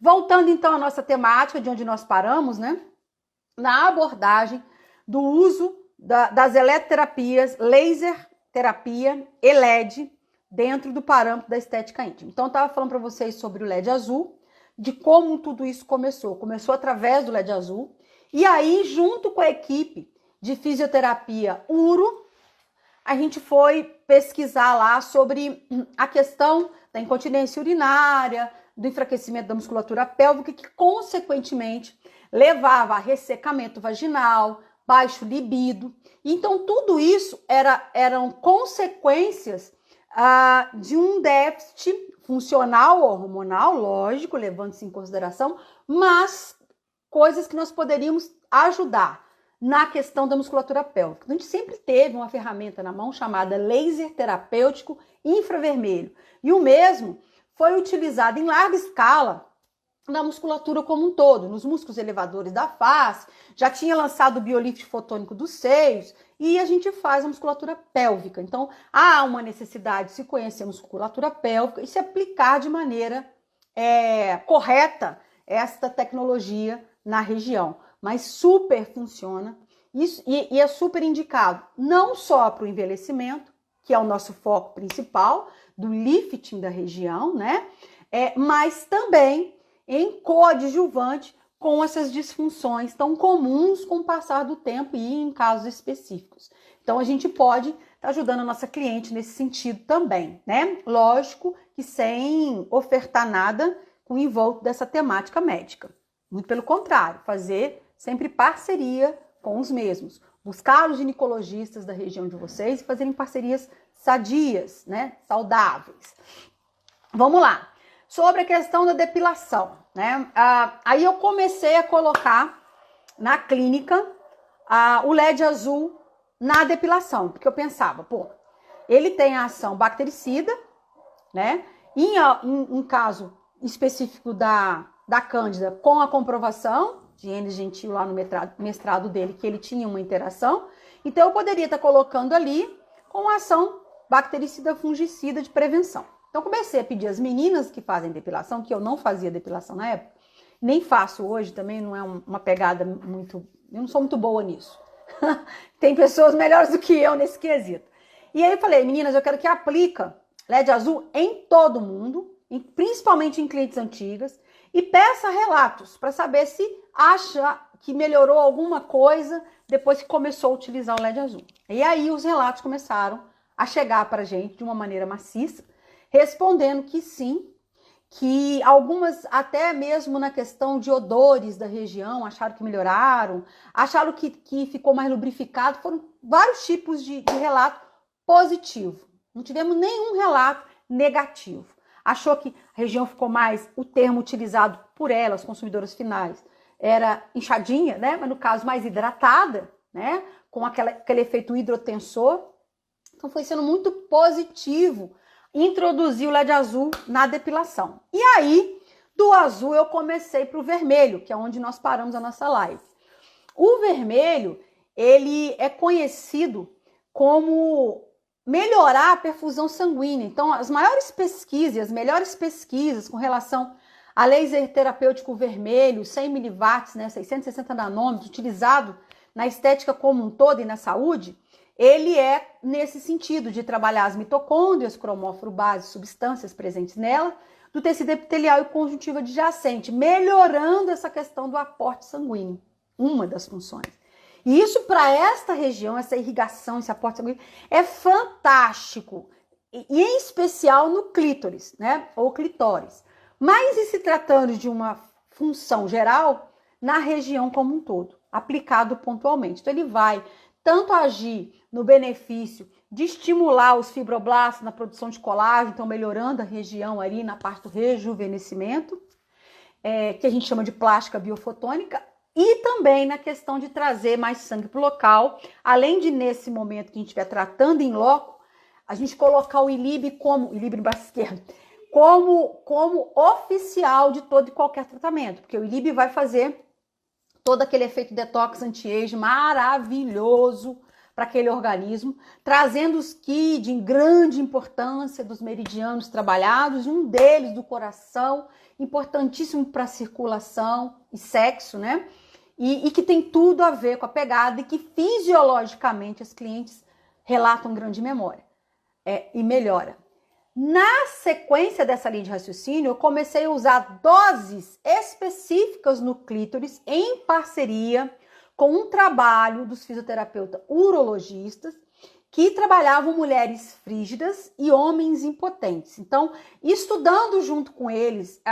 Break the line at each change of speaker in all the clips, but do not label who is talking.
Voltando então à nossa temática, de onde nós paramos, né? Na abordagem do uso das eletroterapias, laser terapia e LED dentro do parâmetro da estética íntima. Então, eu estava falando para vocês sobre o LED azul, de como tudo isso começou. Começou através do LED azul, e aí, junto com a equipe de fisioterapia URO, a gente foi pesquisar lá sobre a questão da incontinência urinária, do enfraquecimento da musculatura pélvica, que consequentemente levava a ressecamento vaginal, baixo libido. Então, tudo isso eram consequências de um déficit funcional ou hormonal, lógico, levando-se em consideração, mas coisas que nós poderíamos ajudar na questão da musculatura pélvica. A gente sempre teve uma ferramenta na mão chamada laser terapêutico infravermelho. E o mesmo foi utilizado em larga escala na musculatura como um todo, nos músculos elevadores da face, já tinha lançado o biolift fotônico dos seios, e a gente faz a musculatura pélvica. Então, há uma necessidade de se conhecer a musculatura pélvica e se aplicar de maneira correta esta tecnologia na região. Mas super funciona isso, e é super indicado, não só para o envelhecimento, que é o nosso foco principal, do lifting da região, né? Mas também em coadjuvante com essas disfunções tão comuns com o passar do tempo e em casos específicos. Então, a gente pode estar ajudando a nossa cliente nesse sentido também, né? Lógico que sem ofertar nada com envolto dessa temática médica. Muito pelo contrário, fazer sempre parceria com os mesmos. Buscar os ginecologistas da região de vocês e fazerem parcerias sadias, né? Saudáveis. Vamos lá. Sobre a questão da depilação, né? Aí eu comecei a colocar na clínica o LED azul na depilação, porque eu pensava, ele tem a ação bactericida, né? Em caso específico da Cândida, com a comprovação de Enes Gentil lá no mestrado dele, que ele tinha uma interação, então eu poderia estar colocando ali com a ação bactericida fungicida de prevenção. Então, comecei a pedir às meninas que fazem depilação, que eu não fazia depilação na época, nem faço hoje também, não é uma pegada muito... Eu não sou muito boa nisso. Tem pessoas melhores do que eu nesse quesito. E aí eu falei, meninas, eu quero que aplica LED azul em todo mundo, principalmente em clientes antigas, e peça relatos para saber se acha que melhorou alguma coisa depois que começou a utilizar o LED azul. E aí os relatos começaram a chegar para a gente de uma maneira maciça, respondendo que sim, que algumas, até mesmo na questão de odores da região, acharam que melhoraram, acharam que ficou mais lubrificado, foram vários tipos de relato positivo. Não tivemos nenhum relato negativo. Achou que a região ficou mais, o termo utilizado por elas, consumidoras finais, era inchadinha, né? Mas no caso mais hidratada, né? Com aquele efeito hidrotensor. Então foi sendo muito positivo introduzir o LED azul na depilação. E aí, do azul eu comecei para o vermelho, que é onde nós paramos a nossa live. O vermelho, ele é conhecido como melhorar a perfusão sanguínea. Então, as maiores pesquisas, as melhores pesquisas com relação a laser terapêutico vermelho, 100 mW, né, 660 nanômetros, utilizado na estética como um todo e na saúde, ele é nesse sentido de trabalhar as mitocôndrias, cromóforo base, substâncias presentes nela, do tecido epitelial e conjuntiva adjacente, melhorando essa questão do aporte sanguíneo, uma das funções. E isso para esta região, essa irrigação, esse aporte sanguíneo, é fantástico, e em especial no clítoris, né, ou clitóris. Mas e se tratando de uma função geral, na região como um todo, aplicado pontualmente. Então ele vai tanto agir no benefício de estimular os fibroblastos na produção de colágeno, então melhorando a região ali na parte do rejuvenescimento, que a gente chama de plástica biofotônica, e também na questão de trazer mais sangue para o local, além de nesse momento que a gente estiver tratando em loco, a gente colocar o ILIB como, ILIB no braço esquerdo, como oficial de todo e qualquer tratamento, porque o ILIB vai fazer todo aquele efeito detox anti-age maravilhoso para aquele organismo, trazendo os ki de grande importância dos meridianos trabalhados, e um deles do coração, importantíssimo para a circulação e sexo, né? E que tem tudo a ver com a pegada e que fisiologicamente as clientes relatam grande memória e melhora. Na sequência dessa linha de raciocínio, eu comecei a usar doses específicas no clítoris em parceria com um trabalho dos fisioterapeutas urologistas que trabalhavam mulheres frígidas e homens impotentes. Então, estudando junto com eles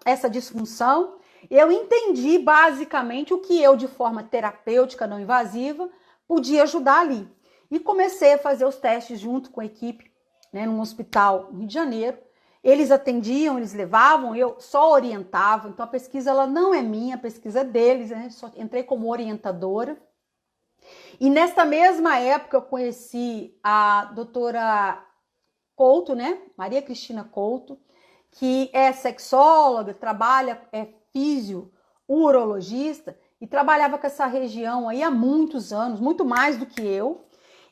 essa disfunção, eu entendi basicamente o que eu, de forma terapêutica não invasiva, podia ajudar ali. E comecei a fazer os testes junto com a equipe, né, num hospital no Rio de Janeiro. Eles atendiam, eles levavam, eu só orientava. Então a pesquisa ela não é minha, a pesquisa é deles, né? Só entrei como orientadora. E nesta mesma época eu conheci a doutora Couto, né? Maria Cristina Couto, que é sexóloga, trabalha, é fisio-urologista e trabalhava com essa região aí há muitos anos, muito mais do que eu.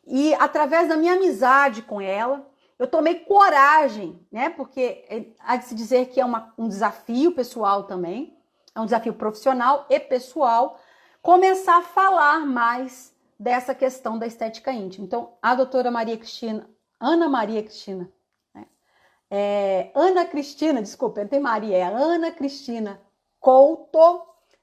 E através da minha amizade com ela, eu tomei coragem, né? Porque há de se dizer que é um desafio pessoal também, é um desafio profissional e pessoal, começar a falar mais dessa questão da estética íntima. Então, a doutora Maria Cristina, Ana Cristina, desculpa, não tem Maria, é Ana Cristina Couto,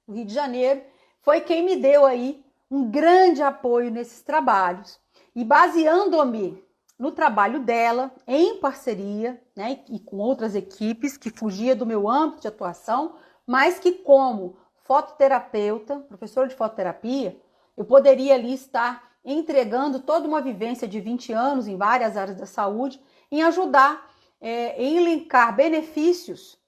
do Rio de Janeiro, foi quem me deu aí um grande apoio nesses trabalhos. E baseando-me no trabalho dela, em parceria, né, e com outras equipes, que fugia do meu âmbito de atuação, mas que como fototerapeuta, professora de fototerapia, eu poderia ali estar entregando toda uma vivência de 20 anos em várias áreas da saúde, em ajudar, em elencar benefícios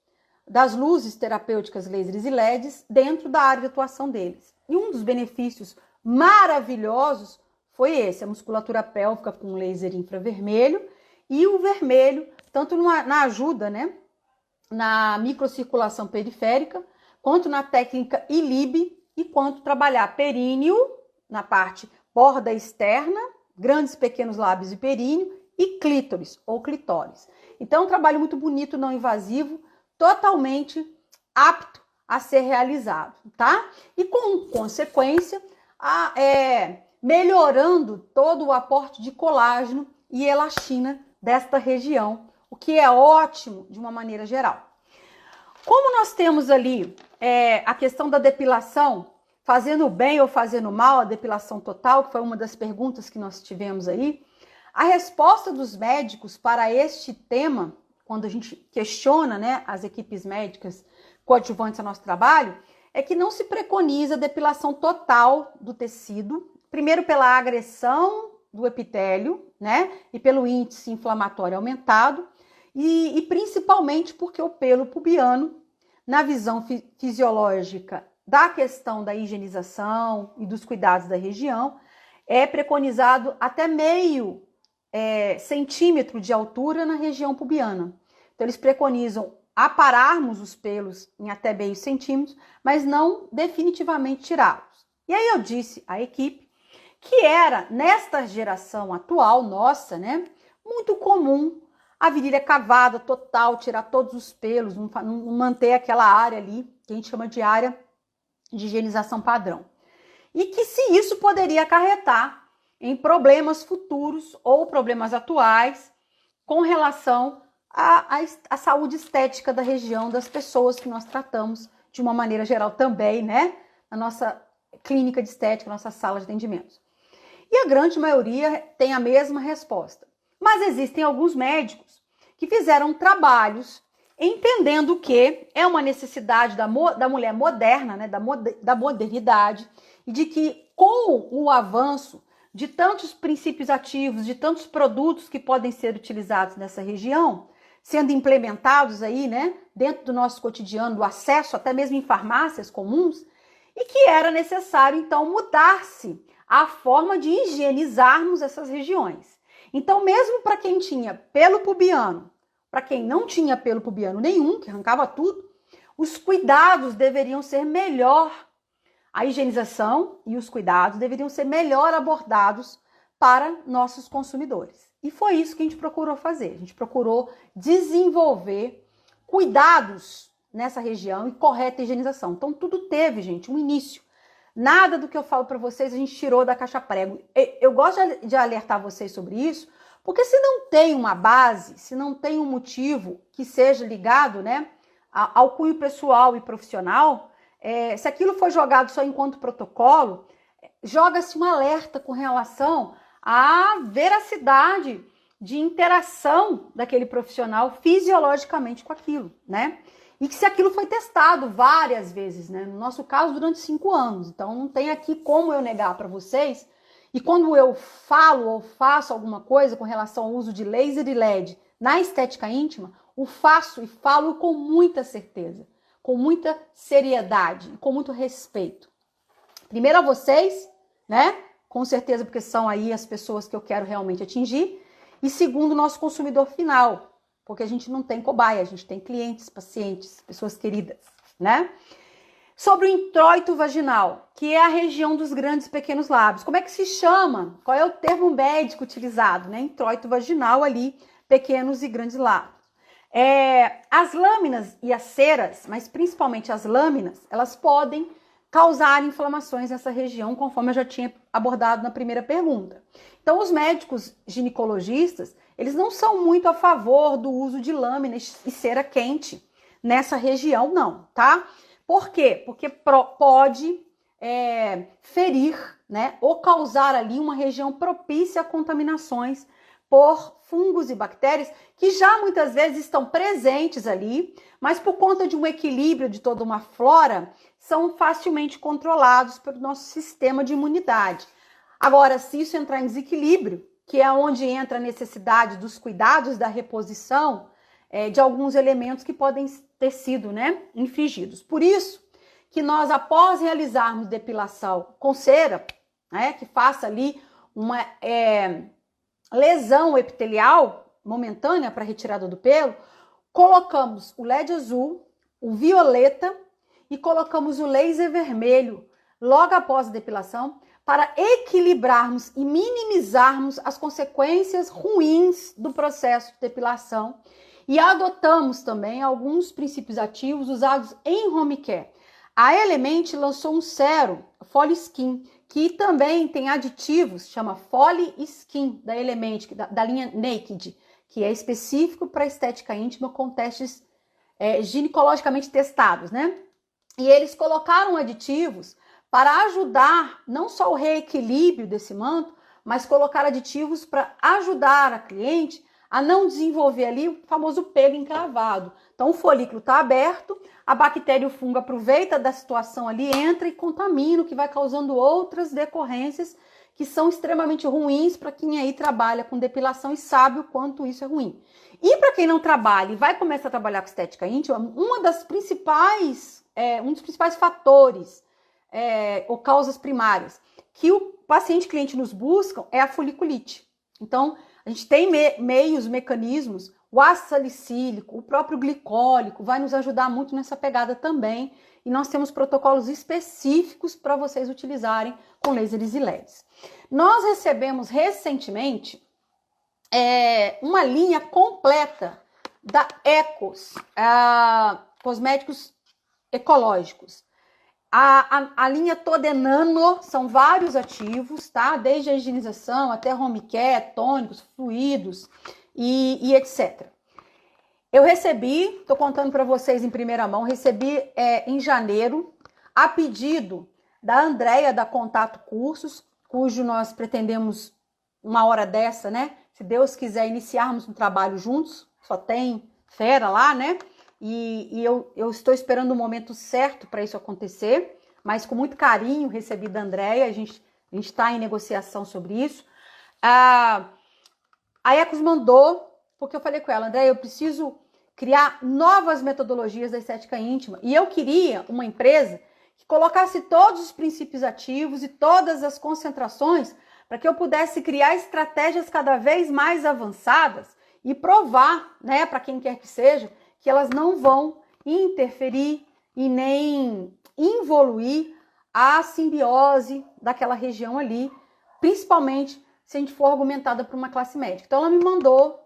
das luzes terapêuticas lasers e LEDs dentro da área de atuação deles. E um dos benefícios maravilhosos foi esse, a musculatura pélvica com laser infravermelho e o vermelho, tanto na ajuda, né, na microcirculação periférica, quanto na técnica ILIB e quanto trabalhar períneo na parte borda externa, grandes e pequenos lábios e períneo e clítoris ou clitóris. Então, é um trabalho muito bonito, não invasivo, totalmente apto a ser realizado, tá? E com consequência, melhorando todo o aporte de colágeno e elastina desta região, o que é ótimo de uma maneira geral. Como nós temos ali a questão da depilação, fazendo bem ou fazendo mal, a depilação total, que foi uma das perguntas que nós tivemos aí, a resposta dos médicos para este tema, quando a gente questiona, né, as equipes médicas coadjuvantes ao nosso trabalho, é que não se preconiza a depilação total do tecido, primeiro pela agressão do epitélio, né, e pelo índice inflamatório aumentado, e principalmente porque o pelo pubiano, na visão fisiológica da questão da higienização e dos cuidados da região, é preconizado até meio centímetro de altura na região pubiana. Então, eles preconizam apararmos os pelos em até meio centímetro, mas não definitivamente tirá-los. E aí eu disse à equipe que era, nesta geração atual nossa, né, muito comum a virilha cavada total, tirar todos os pelos, não manter aquela área ali, que a gente chama de área de higienização padrão. E que se isso poderia acarretar em problemas futuros ou problemas atuais com relação à saúde estética da região das pessoas que nós tratamos de uma maneira geral também, né, na nossa clínica de estética, nossa sala de atendimentos. E a grande maioria tem a mesma resposta. Mas existem alguns médicos que fizeram trabalhos entendendo que é uma necessidade da mulher moderna, né, da modernidade, e de que com o avanço de tantos princípios ativos, de tantos produtos que podem ser utilizados nessa região, sendo implementados aí, né, dentro do nosso cotidiano, do acesso até mesmo em farmácias comuns, e que era necessário, então, mudar-se a forma de higienizarmos essas regiões. Então, mesmo para quem tinha pelo pubiano, para quem não tinha pelo pubiano nenhum, que arrancava tudo, os cuidados deveriam ser melhor. A higienização e os cuidados deveriam ser melhor abordados para nossos consumidores. E foi isso que a gente procurou fazer. A gente procurou desenvolver cuidados nessa região e correta higienização. Então, tudo teve, gente, um início. Nada do que eu falo para vocês a gente tirou da caixa prego. Eu gosto de alertar vocês sobre isso, porque se não tem uma base, se não tem um motivo que seja ligado, né, ao cunho pessoal e profissional, se aquilo foi jogado só enquanto protocolo, joga-se um alerta com relação à veracidade de interação daquele profissional fisiologicamente com aquilo, né? E que se aquilo foi testado várias vezes, né? No nosso caso, durante 5 anos. Então, não tem aqui como eu negar para vocês. E quando eu falo ou faço alguma coisa com relação ao uso de laser e LED na estética íntima, o faço e falo com muita certeza, com muita seriedade, com muito respeito. Primeiro a vocês, né? Com certeza, porque são aí as pessoas que eu quero realmente atingir. E segundo, o nosso consumidor final, porque a gente não tem cobaia, a gente tem clientes, pacientes, pessoas queridas, né? Sobre o introito vaginal, que é a região dos grandes e pequenos lábios. Como é que se chama? Qual é o termo médico utilizado, né? Introito vaginal ali, pequenos e grandes lábios. As lâminas e as ceras, mas principalmente as lâminas, elas podem causar inflamações nessa região, conforme eu já tinha abordado na primeira pergunta. Então, os médicos ginecologistas, eles não são muito a favor do uso de lâmina e cera quente nessa região, não, tá? Por quê? Porque pode ferir, né, ou causar ali uma região propícia a contaminações por fungos e bactérias que já muitas vezes estão presentes ali, mas por conta de um equilíbrio de toda uma flora, são facilmente controlados pelo nosso sistema de imunidade. Agora, se isso entrar em desequilíbrio, que é onde entra a necessidade dos cuidados da reposição de alguns elementos que podem ter sido, né, infligidos. Por isso que nós, após realizarmos depilação com cera, né, que faça ali uma lesão epitelial momentânea para retirada do pelo, colocamos o LED azul, o violeta e colocamos o laser vermelho logo após a depilação para equilibrarmos e minimizarmos as consequências ruins do processo de depilação. E adotamos também alguns princípios ativos usados em home care. A Element lançou um sérum, Foli Skin, que também tem aditivos, chama Foli Skin, da Element, da linha Naked, que é específico para estética íntima com testes ginecologicamente testados, né? E eles colocaram aditivos para ajudar não só o reequilíbrio desse manto, mas colocar aditivos para ajudar a cliente a não desenvolver ali o famoso pelo encravado. Então o folículo está aberto, a bactéria e o fungo aproveita da situação ali, entra e contamina, o que vai causando outras decorrências que são extremamente ruins para quem aí trabalha com depilação e sabe o quanto isso é ruim. E para quem não trabalha e vai começar a trabalhar com estética íntima, um dos principais fatores ou causas primárias que o paciente cliente nos buscam é a foliculite. Então, a gente tem mecanismos, o ácido salicílico, o próprio glicólico vai nos ajudar muito nessa pegada também. E nós temos protocolos específicos para vocês utilizarem com lasers e LEDs. Nós recebemos recentemente uma linha completa da Ecos, cosméticos ecológicos. A linha toda é nano, são vários ativos, tá? Desde a higienização até home care, tônicos, fluidos e etc. Eu recebi, estou contando para vocês em primeira mão, recebi em janeiro, a pedido da Andréia da Contato Cursos, cujo nós pretendemos uma hora dessa, né? Se Deus quiser iniciarmos um trabalho juntos, só tem fera lá, né? E eu estou esperando o momento certo para isso acontecer, mas com muito carinho recebi da Andréia, a gente está em negociação sobre isso. A Ecos mandou, porque eu falei com ela, Andréia, eu preciso criar novas metodologias da estética íntima, e eu queria uma empresa que colocasse todos os princípios ativos e todas as concentrações para que eu pudesse criar estratégias cada vez mais avançadas e provar, né, para quem quer que seja, que elas não vão interferir e nem involuir a simbiose daquela região ali, principalmente se a gente for argumentada para uma classe médica. Então, ela me mandou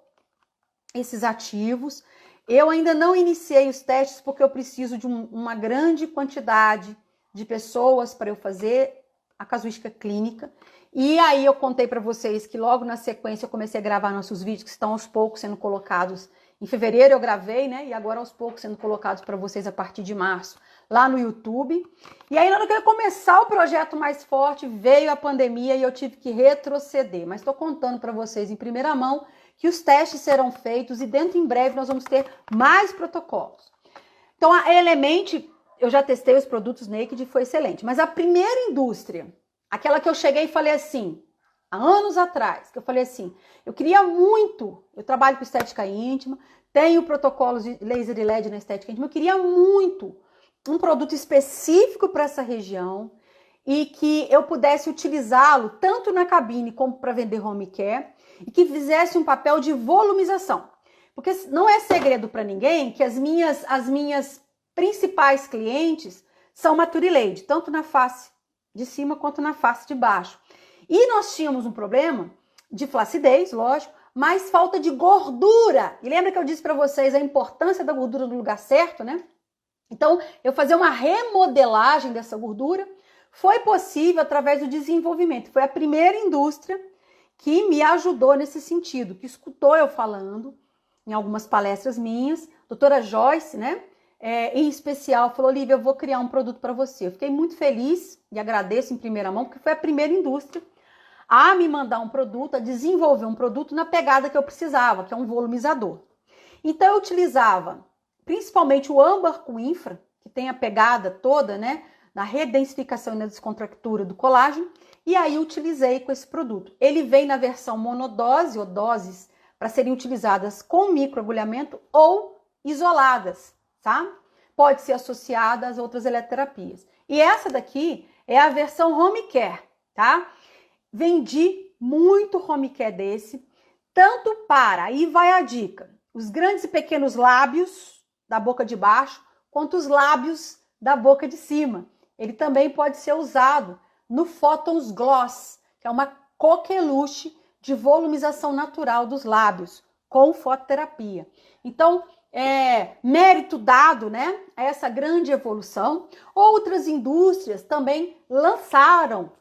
esses ativos. Eu ainda não iniciei os testes porque eu preciso de uma grande quantidade de pessoas para eu fazer a casuística clínica. E aí eu contei para vocês que logo na sequência eu comecei a gravar nossos vídeos que estão aos poucos sendo colocados. Em fevereiro eu gravei, né? E agora aos poucos sendo colocados para vocês a partir de março lá no YouTube. E aí, na hora que eu ia começar o projeto mais forte, veio a pandemia e eu tive que retroceder. Mas estou contando para vocês em primeira mão que os testes serão feitos e dentro em breve nós vamos ter mais protocolos. Então, a Element, eu já testei os produtos Naked e foi excelente. Mas a primeira indústria, aquela que eu cheguei e falei assim, há anos atrás, que eu falei assim, eu queria muito, eu trabalho com estética íntima, tenho protocolos de laser e LED na estética íntima, eu queria muito um produto específico para essa região e que eu pudesse utilizá-lo tanto na cabine como para vender home care e que fizesse um papel de volumização. Porque não é segredo para ninguém que as minhas principais clientes são Mature Lady, tanto na face de cima quanto na face de baixo. E nós tínhamos um problema de flacidez, lógico, mas falta de gordura. E lembra que eu disse para vocês a importância da gordura no lugar certo, né? Então, eu fazer uma remodelagem dessa gordura foi possível através do desenvolvimento. Foi a primeira indústria que me ajudou nesse sentido, que escutou eu falando em algumas palestras minhas. Doutora Joyce, né? Em especial, falou, Olivia, eu vou criar um produto para você. Eu fiquei muito feliz e agradeço em primeira mão, porque foi a primeira indústria a me mandar um produto, a desenvolver um produto na pegada que eu precisava, que é um volumizador. Então, eu utilizava principalmente o âmbar com infra, que tem a pegada toda, né, na redensificação e na descontractura do colágeno, e aí utilizei com esse produto. Ele vem na versão monodose ou doses para serem utilizadas com microagulhamento ou isoladas, tá? Pode ser associada às outras eletroterapias. E essa daqui é a versão home care, tá? Vendi muito home care desse, tanto para, aí vai a dica, os grandes e pequenos lábios da boca de baixo, quanto os lábios da boca de cima. Ele também pode ser usado no Photons Gloss, que é uma coqueluche de volumização natural dos lábios, com fototerapia. Então, mérito dado, né, a essa grande evolução. Outras indústrias também lançaram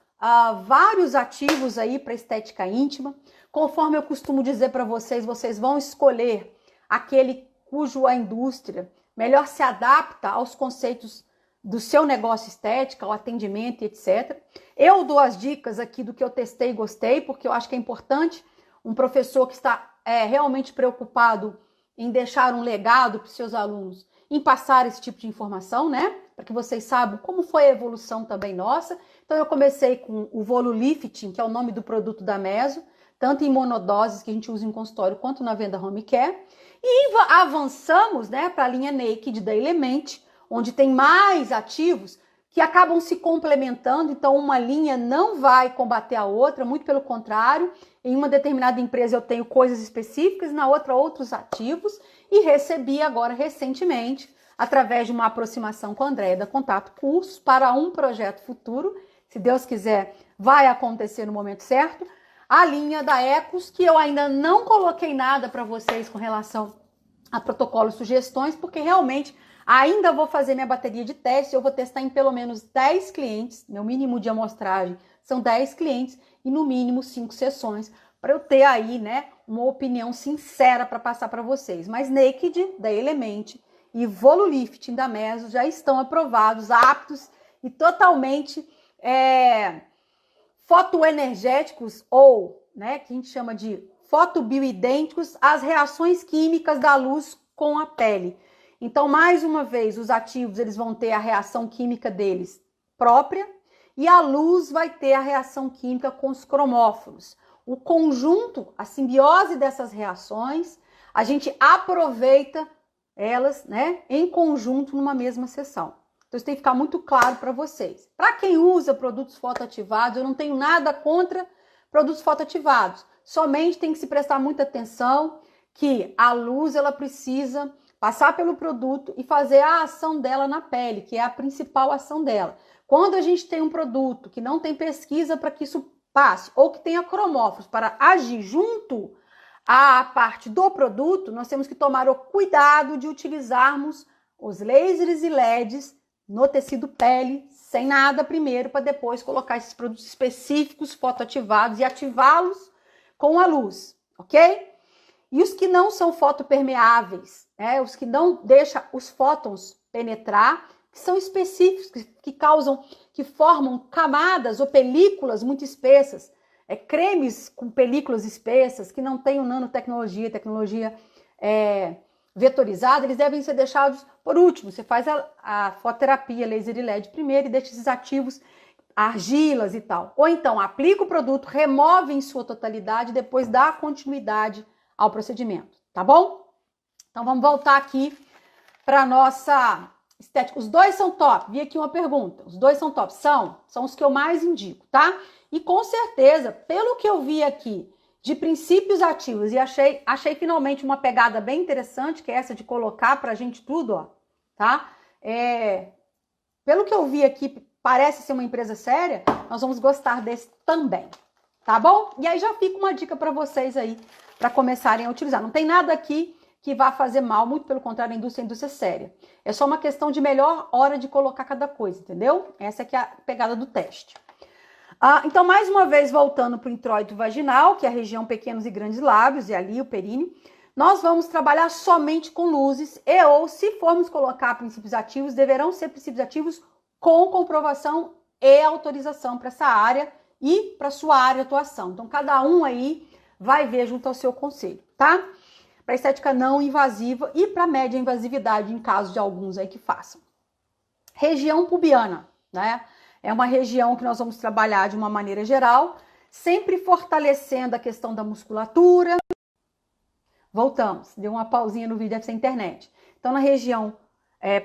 vários ativos aí para estética íntima. Conforme eu costumo dizer para vocês, vocês vão escolher aquele cujo a indústria melhor se adapta aos conceitos do seu negócio estético, ao atendimento, etc. Eu dou as dicas aqui do que eu testei e gostei, porque eu acho que é importante um professor que está realmente preocupado em deixar um legado para os seus alunos, em passar esse tipo de informação, né? Para que vocês saibam como foi a evolução também nossa. Então, eu comecei com o Volulifting, que é o nome do produto da Meso, tanto em monodoses que a gente usa em consultório, quanto na venda home care. E avançamos, né, para a linha Naked da Element, onde tem mais ativos que acabam se complementando. Então, uma linha não vai combater a outra, muito pelo contrário. Em uma determinada empresa eu tenho coisas específicas, na outra outros ativos. E recebi agora, recentemente, através de uma aproximação com a Andréia da Contato Cursos, para um projeto futuro, se Deus quiser, vai acontecer no momento certo, a linha da Ecos, que eu ainda não coloquei nada para vocês com relação a protocolos e sugestões, porque realmente ainda vou fazer minha bateria de teste, eu vou testar em pelo menos 10 clientes, meu mínimo de amostragem são 10 clientes e no mínimo 5 sessões, para eu ter aí, né, uma opinião sincera para passar para vocês. Mas Naked, da Element, e Volulifting da Meso já estão aprovados, aptos e totalmente fotoenergéticos ou, né, que a gente chama de fotobioidênticos às reações químicas da luz com a pele. Então, mais uma vez, os ativos eles vão ter a reação química deles própria e a luz vai ter a reação química com os cromóforos. O conjunto, a simbiose dessas reações, a gente aproveita elas, né, em conjunto numa mesma sessão. Então, isso tem que ficar muito claro para vocês. Para quem usa produtos fotoativados, eu não tenho nada contra produtos fotoativados. Somente tem que se prestar muita atenção que a luz ela precisa passar pelo produto e fazer a ação dela na pele, que é a principal ação dela. Quando a gente tem um produto que não tem pesquisa para que isso passe ou que tenha cromóforos para agir junto à parte do produto, nós temos que tomar o cuidado de utilizarmos os lasers e LEDs no tecido pele, sem nada primeiro, para depois colocar esses produtos específicos fotoativados e ativá-los com a luz, ok? E os que não são fotopermeáveis, os que não deixam os fótons penetrar, que são específicos, que formam camadas ou películas muito espessas, cremes com películas espessas, que não tenham nanotecnologia, tecnologia vetorizada, eles devem ser deixados por último. Você faz a fototerapia, laser e LED primeiro e deixa esses ativos, argilas e tal. Ou então, aplica o produto, remove em sua totalidade e depois dá continuidade ao procedimento, tá bom? Então, vamos voltar aqui para nossa estética. Os dois são top. Vi aqui uma pergunta. Os dois são top. São os que eu mais indico, tá? E com certeza, pelo que eu vi aqui de princípios ativos, e achei finalmente uma pegada bem interessante, que é essa de colocar pra gente tudo, ó, tá? Pelo que eu vi aqui, parece ser uma empresa séria, nós vamos gostar desse também, tá bom? E aí já fica uma dica para vocês aí, para começarem a utilizar. Não tem nada aqui que vá fazer mal, muito pelo contrário, a indústria é séria. É só uma questão de melhor hora de colocar cada coisa, entendeu? Essa aqui é a pegada do teste. Então, mais uma vez, voltando para o introito vaginal, que é a região pequenos e grandes lábios, e ali o períneo, nós vamos trabalhar somente com luzes ou, se formos colocar princípios ativos, deverão ser princípios ativos com comprovação e autorização para essa área e para sua área de atuação. Então, cada um aí vai ver junto ao seu conselho, tá? Para estética não invasiva e para média invasividade, em caso de alguns aí que façam. Região pubiana, né? É uma região que nós vamos trabalhar de uma maneira geral, sempre fortalecendo a questão da musculatura. Voltamos, deu uma pausinha no vídeo, deve ser internet. Então, na região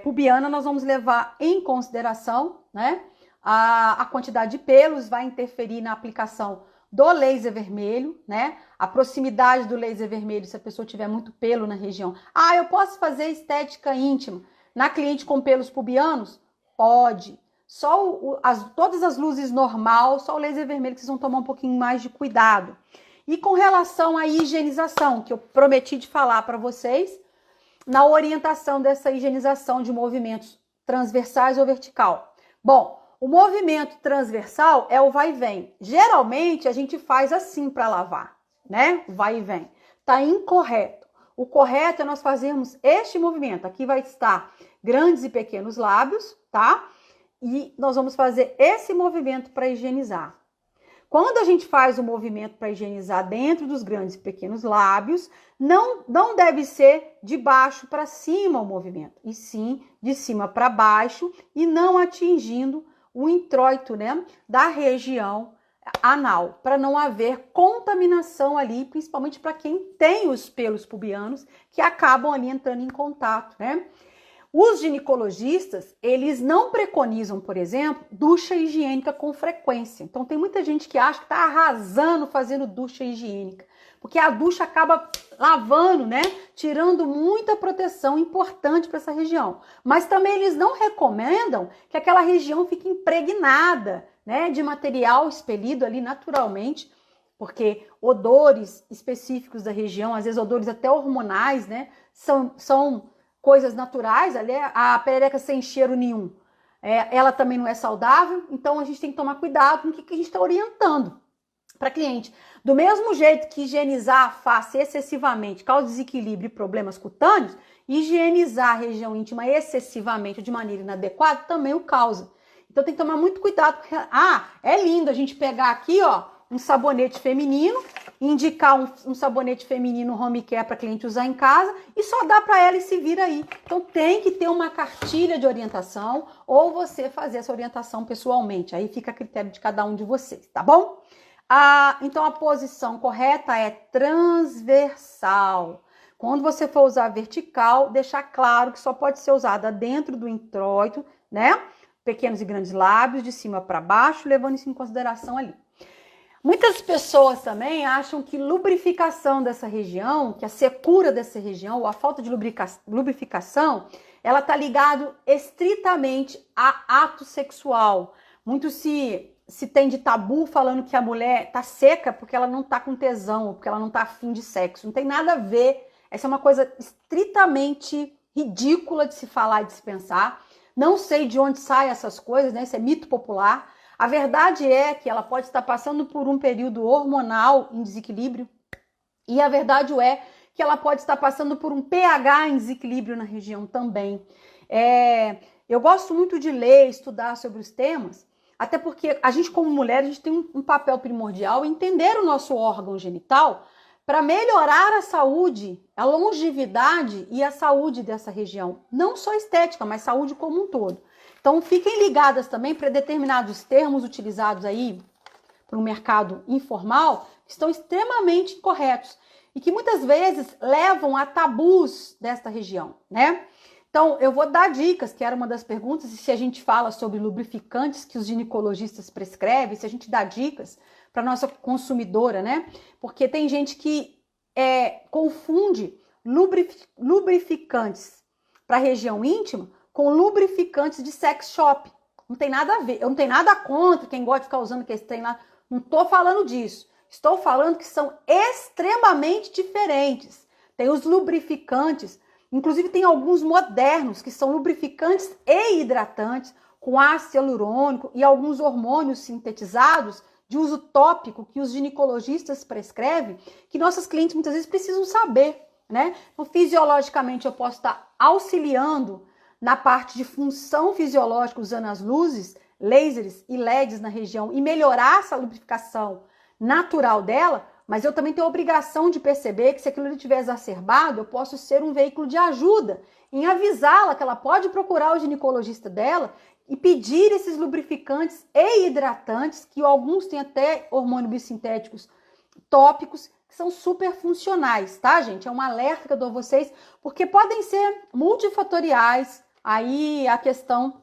pubiana, nós vamos levar em consideração, né, a quantidade de pelos, vai interferir na aplicação do laser vermelho, né? A proximidade do laser vermelho, se a pessoa tiver muito pelo na região. Eu posso fazer estética íntima na cliente com pelos pubianos? Pode. Só todas as luzes normal, só o laser vermelho que vocês vão tomar um pouquinho mais de cuidado. E com relação à higienização, que eu prometi de falar para vocês, na orientação dessa higienização de movimentos transversais ou vertical. Bom, o movimento transversal é o vai e vem. Geralmente a gente faz assim para lavar, né? Vai e vem. Tá incorreto. O correto é nós fazermos este movimento. Aqui vai estar grandes e pequenos lábios, tá? E nós vamos fazer esse movimento para higienizar. Quando a gente faz o movimento para higienizar dentro dos grandes e pequenos lábios, não deve ser de baixo para cima o movimento, e sim de cima para baixo e não atingindo o introito, né, da região anal, para não haver contaminação ali, principalmente para quem tem os pelos pubianos que acabam ali entrando em contato, né? Os ginecologistas, eles não preconizam, por exemplo, ducha higiênica com frequência. Então, tem muita gente que acha que está arrasando fazendo ducha higiênica, porque a ducha acaba lavando, né? Tirando muita proteção importante para essa região. Mas também eles não recomendam que aquela região fique impregnada, né, de material expelido ali naturalmente, porque odores específicos da região, às vezes odores até hormonais, né, são coisas naturais, ali a perereca sem cheiro nenhum, ela também não é saudável, então a gente tem que tomar cuidado com o que a gente está orientando para cliente. Do mesmo jeito que higienizar a face excessivamente causa desequilíbrio e problemas cutâneos, higienizar a região íntima excessivamente de maneira inadequada também o causa. Então tem que tomar muito cuidado, porque é lindo a gente pegar aqui, ó, um sabonete feminino, indicar um sabonete feminino home care para cliente usar em casa e só dá para ela e se vira aí. Então tem que ter uma cartilha de orientação ou você fazer essa orientação pessoalmente. Aí fica a critério de cada um de vocês, tá bom? Então a posição correta é transversal. Quando você for usar vertical, deixar claro que só pode ser usada dentro do introito, né? Pequenos e grandes lábios, de cima para baixo, levando isso em consideração ali. Muitas pessoas também acham que lubrificação dessa região, que a secura dessa região, ou a falta de lubrificação, ela está ligado estritamente a ato sexual. Muito se se tem de tabu falando que a mulher tá seca porque ela não tá com tesão, ou porque ela não tá afim de sexo. Não tem nada a ver. Essa é uma coisa estritamente ridícula de se falar e de se pensar. Não sei de onde saem essas coisas, né? Isso é mito popular. A verdade é que ela pode estar passando por um período hormonal em desequilíbrio. E a verdade é que ela pode estar passando por um pH em desequilíbrio na região também. Eu gosto muito de ler, estudar sobre os temas, até porque a gente, como mulher, a gente tem um papel primordial em entender o nosso órgão genital para melhorar a saúde, a longevidade e a saúde dessa região. Não só estética, mas saúde como um todo. Então, fiquem ligadas também para determinados termos utilizados aí para o mercado informal, que estão extremamente incorretos e que muitas vezes levam a tabus desta região, né? Então, eu vou dar dicas, que era uma das perguntas, e se a gente fala sobre lubrificantes que os ginecologistas prescrevem, se a gente dá dicas para nossa consumidora, né? Porque tem gente que confunde lubrificantes para a região íntima com lubrificantes de sex shop. Não tem nada a ver. Eu não tenho nada contra quem gosta de ficar usando aquele trem lá. Não estou falando disso. Estou falando que são extremamente diferentes. Tem os lubrificantes, inclusive tem alguns modernos que são lubrificantes e hidratantes com ácido hialurônico e alguns hormônios sintetizados de uso tópico que os ginecologistas prescrevem, que nossas clientes muitas vezes precisam saber, né? Então, fisiologicamente eu posso estar auxiliando na parte de função fisiológica usando as luzes, lasers e LEDs na região e melhorar essa lubrificação natural dela, mas eu também tenho a obrigação de perceber que se aquilo estiver exacerbado, eu posso ser um veículo de ajuda em avisá-la que ela pode procurar o ginecologista dela e pedir esses lubrificantes e hidratantes, que alguns têm até hormônios bissintéticos tópicos, que são super funcionais, tá, gente? É um alerta que eu dou a vocês, porque podem ser multifatoriais, aí a questão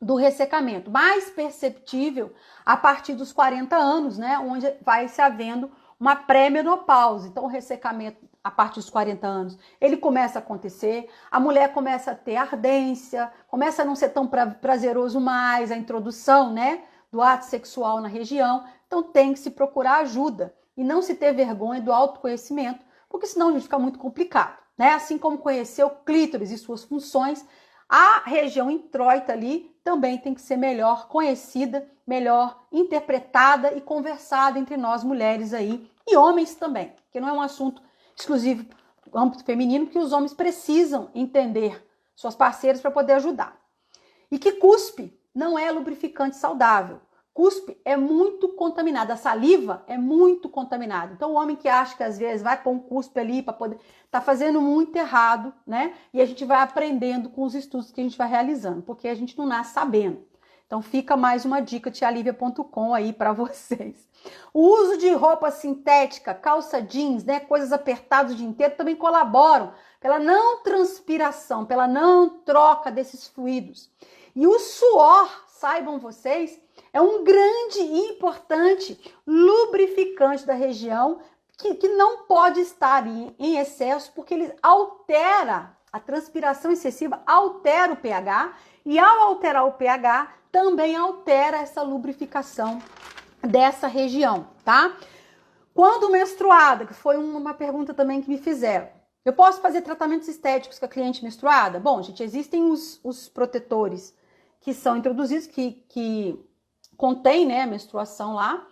do ressecamento, mais perceptível a partir dos 40 anos, né, onde vai se havendo uma pré-menopausa. Então, o ressecamento a partir dos 40 anos, ele começa a acontecer, a mulher começa a ter ardência, começa a não ser tão prazeroso mais a introdução, né, do ato sexual na região. Então, tem que se procurar ajuda e não se ter vergonha do autoconhecimento, porque senão a gente fica muito complicado, né? Assim como conhecer o clítoris e suas funções, a região introita ali também tem que ser melhor conhecida, melhor interpretada e conversada entre nós mulheres aí e homens também, que não é um assunto exclusivo do âmbito feminino, que os homens precisam entender suas parceiras para poder ajudar. E que cuspe não é lubrificante saudável. Cuspe é muito contaminado, a saliva é muito contaminada. Então o homem que acha que às vezes vai pôr um cuspe ali para poder, tá fazendo muito errado, né? E a gente vai aprendendo com os estudos que a gente vai realizando, porque a gente não nasce sabendo. Então fica mais uma dica tialivia.com aí para vocês. O uso de roupa sintética, calça jeans, né, coisas apertadas o dia inteiro também colaboram pela não transpiração, pela não troca desses fluidos. E o suor, saibam vocês, é um grande e importante lubrificante da região que não pode estar em excesso, porque ele altera, a transpiração excessiva altera o pH, e ao alterar o pH, também altera essa lubrificação dessa região, tá? Quando menstruada, que foi uma pergunta também que me fizeram, eu posso fazer tratamentos estéticos com a cliente menstruada? Bom, gente, existem os protetores que são introduzidos, que contém, né, a menstruação lá,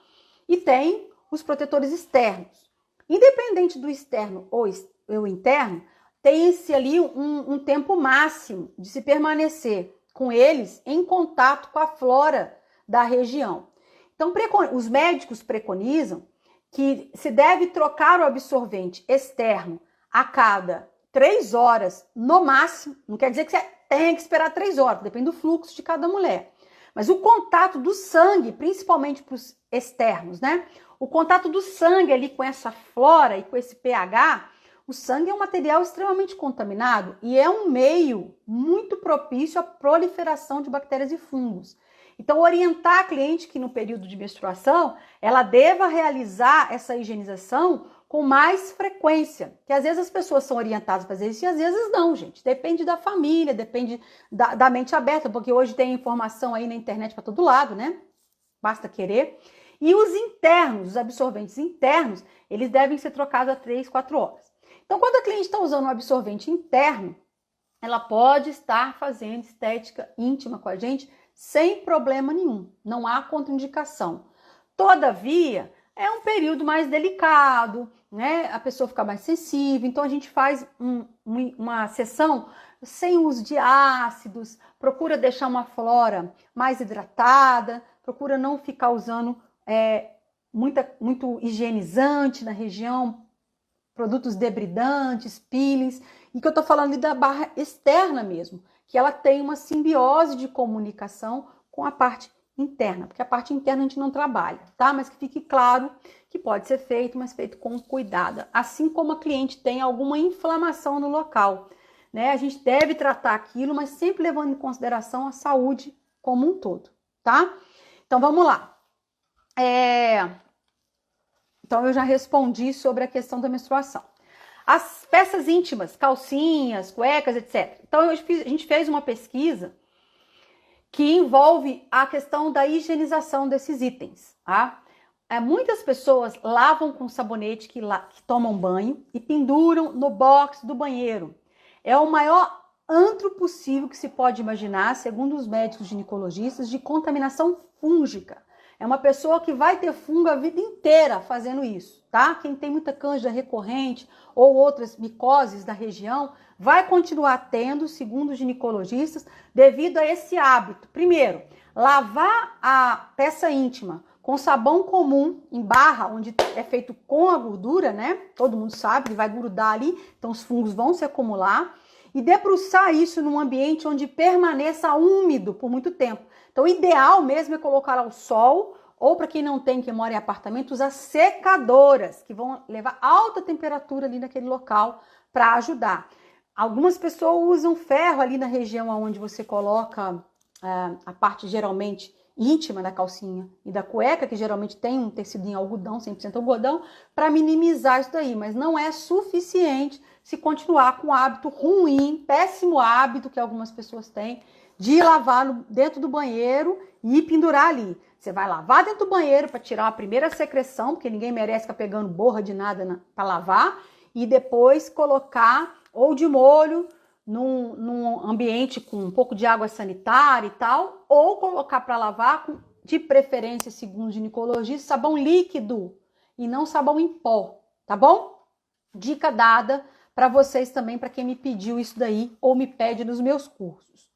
e tem os protetores externos. Independente do externo ou interno, tem-se ali um tempo máximo de se permanecer com eles em contato com a flora da região. Então, os médicos preconizam que se deve trocar o absorvente externo a cada 3 horas no máximo. Não quer dizer que você tem que esperar 3 horas, depende do fluxo de cada mulher. Mas o contato do sangue, principalmente para os externos, né? O contato do sangue ali com essa flora e com esse pH, o sangue é um material extremamente contaminado e é um meio muito propício à proliferação de bactérias e fungos. Então, orientar a cliente que no período de menstruação, ela deva realizar essa higienização com mais frequência, que às vezes as pessoas são orientadas a fazer isso e às vezes não, gente. Depende da família, depende da mente aberta, porque hoje tem informação aí na internet para todo lado, né? basta querer. E os internos, os absorventes internos, eles devem ser trocados a 3, 4 horas. Então, quando a cliente está usando um absorvente interno, ela pode estar fazendo estética íntima com a gente sem problema nenhum, não há contraindicação. Todavia, é um período mais delicado, né? A pessoa fica mais sensível, então a gente faz uma sessão sem uso de ácidos, procura deixar uma flora mais hidratada, procura não ficar usando muito higienizante na região, produtos debridantes, peelings, e que eu tô falando ali da barra externa mesmo, que ela tem uma simbiose de comunicação com a parte interna, porque a parte interna a gente não trabalha, tá? Mas que fique claro que pode ser feito, mas feito com cuidado. Assim como a cliente tem alguma inflamação no local, né? A gente deve tratar aquilo, mas sempre levando em consideração a saúde como um todo, tá? Então vamos lá. Então eu já respondi sobre a questão da menstruação. As peças íntimas, calcinhas, cuecas, etc. Então a gente fez uma pesquisa que envolve a questão da higienização desses itens, tá? Muitas pessoas lavam com sabonete que tomam banho e penduram no box do banheiro. É o maior antro possível que se pode imaginar, segundo os médicos ginecologistas, de contaminação fúngica. É uma pessoa que vai ter fungo a vida inteira fazendo isso, tá? Quem tem muita cândida recorrente ou outras micoses da região vai continuar tendo, segundo os ginecologistas, devido a esse hábito. Primeiro, lavar a peça íntima com sabão comum em barra, onde é feito com a gordura, né? Todo mundo sabe, ele vai grudar ali, então os fungos vão se acumular. E debruçar isso num ambiente onde permaneça úmido por muito tempo. Então, o ideal mesmo é colocar ao sol, ou para quem não tem, que mora em apartamento, usar secadoras, que vão levar alta temperatura ali naquele local para ajudar. Algumas pessoas usam ferro ali na região onde você coloca a parte geralmente íntima da calcinha e da cueca, que geralmente tem um tecido em algodão, 100% algodão, para minimizar isso daí, mas não é suficiente se continuar com o hábito ruim, péssimo hábito que algumas pessoas têm, de lavar dentro do banheiro e pendurar ali. Você vai lavar dentro do banheiro para tirar a primeira secreção, porque ninguém merece ficar pegando borra de nada para lavar, e depois colocar ou de molho num ambiente com um pouco de água sanitária e tal, ou colocar para lavar, de preferência, segundo o ginecologista, sabão líquido e não sabão em pó, tá bom? Dica dada para vocês também, para quem me pediu isso daí ou me pede nos meus cursos.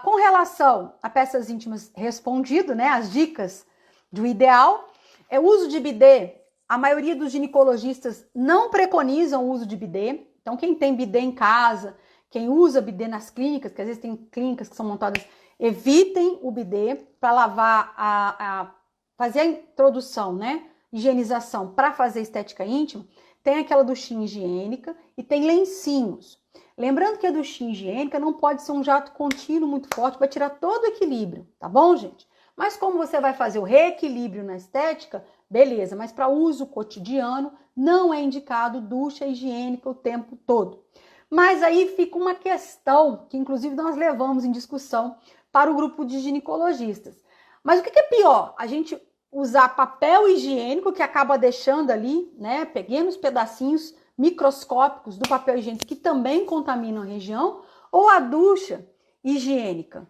Com relação a peças íntimas respondido, né, as dicas do ideal, é o uso de bidê. A maioria dos ginecologistas não preconizam o uso de bidê. Então, quem tem bidê em casa, quem usa bidê nas clínicas, que às vezes tem clínicas que são montadas, evitem o bidê para lavar, fazer a introdução, né, higienização para fazer estética íntima. Tem aquela duchinha higiênica e tem lencinhos. Lembrando que a duchinha higiênica não pode ser um jato contínuo muito forte, vai tirar todo o equilíbrio, tá bom, gente? Mas como você vai fazer o reequilíbrio na estética, beleza, mas para uso cotidiano não é indicado ducha higiênica o tempo todo. Mas aí fica uma questão que inclusive nós levamos em discussão para o grupo de ginecologistas. Mas o que é pior? A gente usar papel higiênico que acaba deixando ali, né, pequenos pedacinhos microscópicos do papel higiênico que também contaminam a região, ou a ducha higiênica.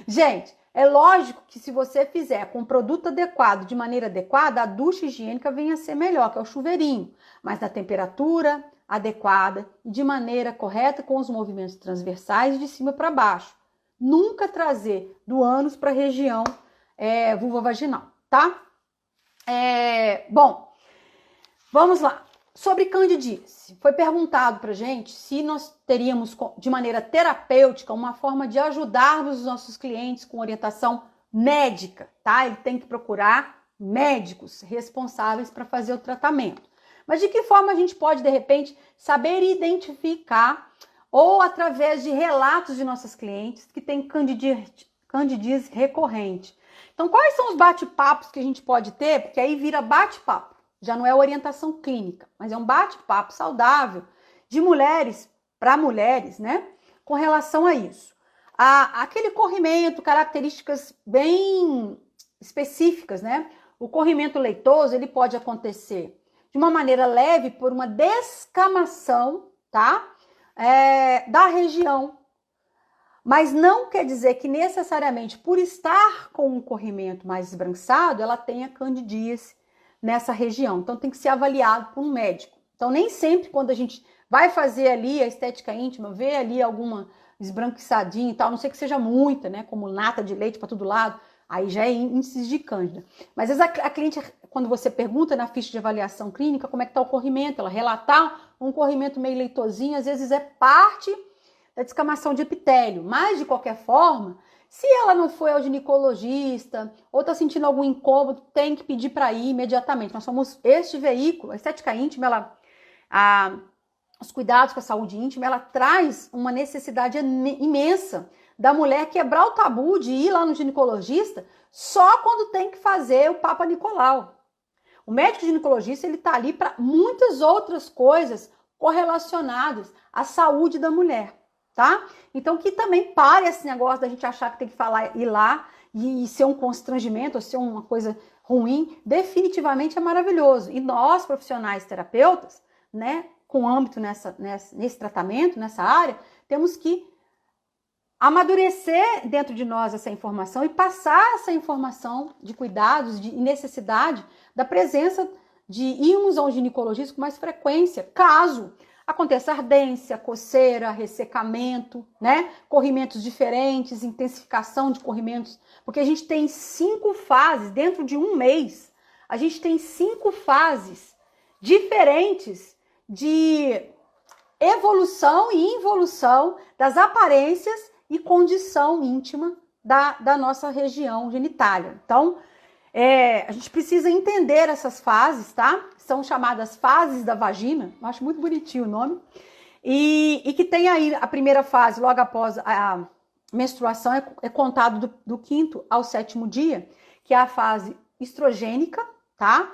Gente, é lógico que se você fizer com produto adequado, de maneira adequada, a ducha higiênica venha a ser melhor, que é o chuveirinho, mas na temperatura adequada e de maneira correta, com os movimentos transversais de cima para baixo. Nunca trazer do ânus para a região vulva vaginal, tá? Bom, vamos lá. Sobre candidíase, foi perguntado pra gente se nós teríamos, de maneira terapêutica, uma forma de ajudarmos os nossos clientes com orientação médica, tá? Ele tem que procurar médicos responsáveis para fazer o tratamento. Mas de que forma a gente pode, de repente, saber identificar, ou através de relatos de nossas clientes que têm candidíase recorrente? Então, quais são os bate-papos que a gente pode ter? Porque aí vira bate-papo. Já não é orientação clínica, mas é um bate-papo saudável de mulheres para mulheres, né? Com relação a isso. aquele corrimento, características bem específicas, né? O corrimento leitoso, ele pode acontecer de uma maneira leve por uma descamação, tá? Da região. Mas não quer dizer que necessariamente por estar com um corrimento mais esbranquiçado, ela tenha candidíase nessa região. Então tem que ser avaliado por um médico. Então nem sempre quando a gente vai fazer ali a estética íntima, vê ali alguma esbranquiçadinha e tal, não sei que seja muita, né, como nata de leite para todo lado, aí já é índices de cândida. Mas às vezes a cliente, quando você pergunta na ficha de avaliação clínica como é que está o corrimento, ela relatar um corrimento meio leitosinho, às vezes é parte da descamação de epitélio, mas de qualquer forma, se ela não foi ao ginecologista ou está sentindo algum incômodo, tem que pedir para ir imediatamente. Nós somos este veículo, a estética íntima, os cuidados com a saúde íntima, ela traz uma necessidade imensa da mulher quebrar o tabu de ir lá no ginecologista só quando tem que fazer o Papa Nicolau. O médico ginecologista, ele está ali para muitas outras coisas correlacionadas à saúde da mulher. Tá? Então que também pare esse negócio da gente achar que tem que ir lá e ser um constrangimento ou ser uma coisa ruim. Definitivamente é maravilhoso. E nós, profissionais terapeutas, né, com âmbito nesse tratamento, nessa área, temos que amadurecer dentro de nós essa informação e passar essa informação de cuidados e necessidade da presença de irmos a um ginecologista com mais frequência, caso aconteça ardência, coceira, ressecamento, né? Corrimentos diferentes, intensificação de corrimentos, porque a gente tem 5 fases dentro de um mês. A gente tem 5 fases diferentes de evolução e involução das aparências e condição íntima da nossa região genitália. Então, a gente precisa entender essas fases, tá? São chamadas fases da vagina. Eu acho muito bonitinho o nome. E que tem aí a primeira fase, logo após a menstruação, é contado do 5º ao 7º dia, que é a fase estrogênica, tá?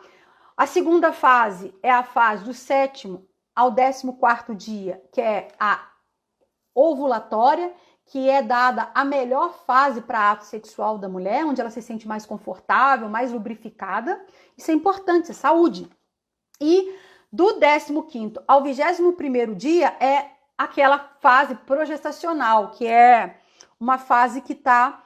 A segunda fase é a fase do 7º ao 14º dia, que é a ovulatória, que é dada a melhor fase para ato sexual da mulher, onde ela se sente mais confortável, mais lubrificada. Isso é importante, é saúde. E do 15º ao 21º dia é aquela fase progestacional, que é uma fase que está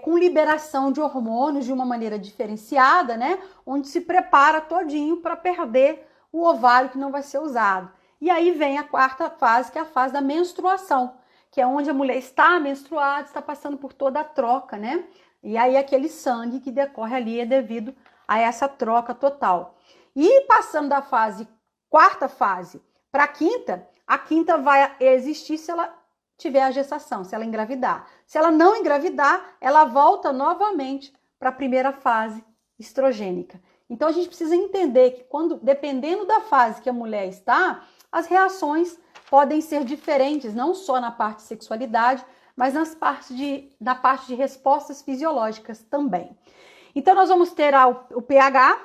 com liberação de hormônios de uma maneira diferenciada, né? Onde se prepara todinho para perder o ovário que não vai ser usado. E aí vem a 4ª fase, que é a fase da menstruação, que é onde a mulher está menstruada, está passando por toda a troca, né? E aí aquele sangue que decorre ali é devido a essa troca total. E passando da 4ª fase para a 5ª, a 5ª vai existir se ela tiver a gestação, se ela engravidar. Se ela não engravidar, ela volta novamente para a primeira fase estrogênica. Então a gente precisa entender que dependendo da fase que a mulher está, as reações podem ser diferentes, não só na parte de sexualidade, mas na parte de respostas fisiológicas também. Então, nós vamos ter o pH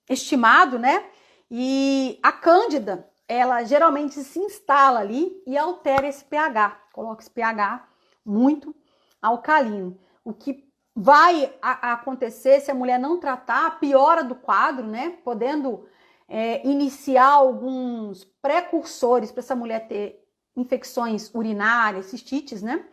estimado, né? E a cândida, ela geralmente se instala ali e altera esse pH, coloca esse pH muito alcalino. O que vai acontecer se a mulher não tratar, a piora do quadro, né? Podendo iniciar alguns precursores para essa mulher ter infecções urinárias, cistites, né?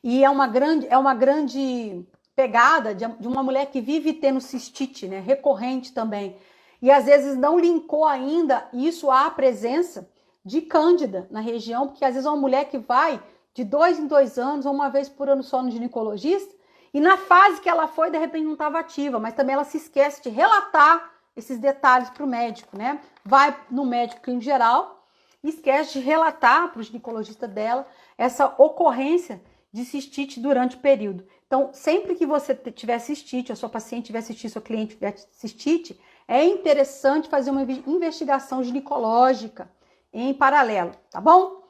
E é uma grande pegada de uma mulher que vive tendo cistite, né? Recorrente também. E às vezes não linkou ainda isso à presença de cândida na região, porque às vezes é uma mulher que vai de 2 em 2 anos ou uma vez por ano só no ginecologista, e na fase que ela foi, de repente não estava ativa, mas também ela se esquece de relatar esses detalhes para o médico, né? Vai no médico clínico geral e esquece de relatar para o ginecologista dela essa ocorrência de cistite durante o período. Então, sempre que você tiver cistite, a sua paciente tiver cistite, sua cliente tiver cistite, é interessante fazer uma investigação ginecológica em paralelo, tá bom?